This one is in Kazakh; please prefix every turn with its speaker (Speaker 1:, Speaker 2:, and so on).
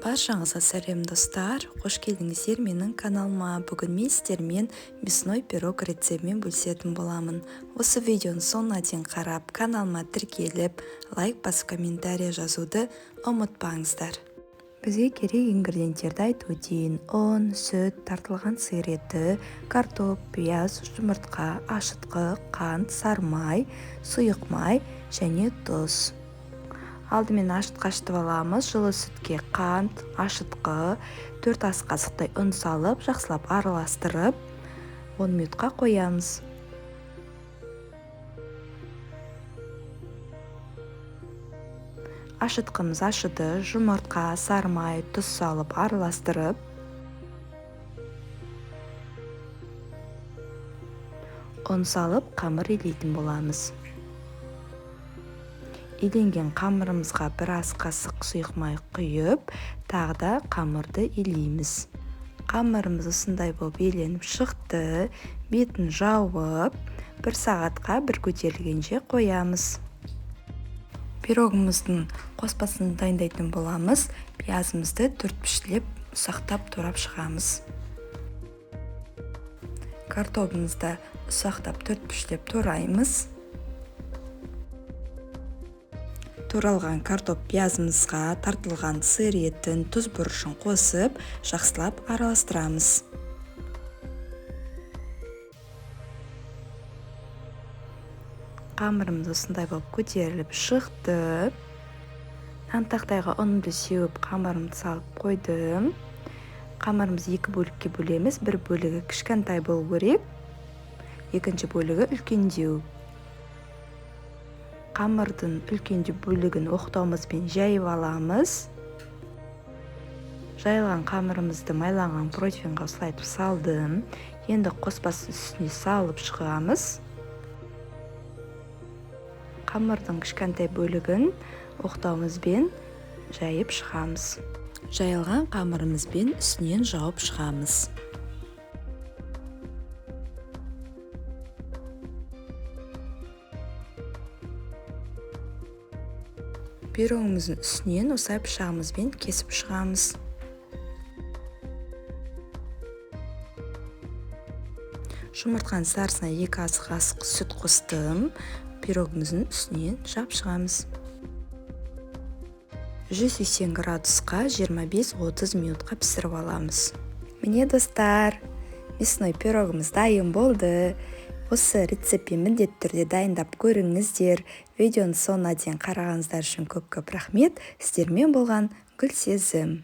Speaker 1: Баршаңызға сәлем достар, қош келдіңіздер менің каналыма. Бүгін мен сіздермен мясной пирог рецептімен бөлісетін боламын. Осы видеоны соңына дейін қарап, каналыма тіркеліп, лайк басып комментарий жазуды ұмытпаңыздар. Бізге керек ингредиенттерді айту дейін: ұн, сүт, тартылған сиыр еті, картоп, пияз, жұмыртқа, ашытқы, қант, сары май, сұйық май және тұз. Алдымен ашытқы ашытып аламыз. Жылы сүтке қант, ашытқы, 4 ас қасықтай ұн салып, жақсылап араластырып, 10 минутқа қоямыз. Ашытқымыз ашыды, жұмыртқа, сары май, тұз салып араластырып, ұн салып қамыр илейтін боламыз. Иленген қамырымызға 1 ас қасық сұйық май құйып, тағы да қамырды илейміз. Қамырымыз осындай болып иленіп шықты, бетін жауып, 1 сағатқа бір көтерілгенше қоямыз. Пирогымыздың қоспасын дайындайтын боламыз. Пиязымызды 4 піштілеп, ұсақтап турап шығамыз. Картопымызды ұсақтап 4 піштілеп тураймыз. Туралған картоп пиязымызға тартылған сиыр етін, тұз бұрышын қосып, жақсылап араластырамыз. Қамырымыз осындай болып көтеріліп шықты. Нан тақтайға ұнымды сеуіп, қамырымды салып қойдым. Қамырымызды 2 бөлікке бөлеміз. Бір бөлігі кішкентай болу керек, екінші бөлігі үлкендеу. Қамырдың үлкендеу бөлігін оқтауымызбен жайып аламыз. Жайылған қамырымызды майланған противенға осылайтып салдым. Енді қоспасын үстіне салып шығамыз. Қамырдың кішкентай бөлігін оқтауымызбен жайып шығамыз. Жайылған қамырымызбен үстінен жауып шығамыз. Пирогымыздың үстінен осылай пышағымызбен кесіп шығамыз. Жұмыртқаның сарысына 2 ас қасық сүт қостым. Пирогымыздың үстінен жап шығамыз. 180 градусқа 25-30 минутқа пісіріп аламыз. Міне достар, мясной пирогымыз дайын болды. Осы рецептпен міндетті түрде дайындап көріңіздер. Видеоны соңына дейін қарағаныңыздар үшін көп-көп рахмет. Сіздермен болған Гүлсезім.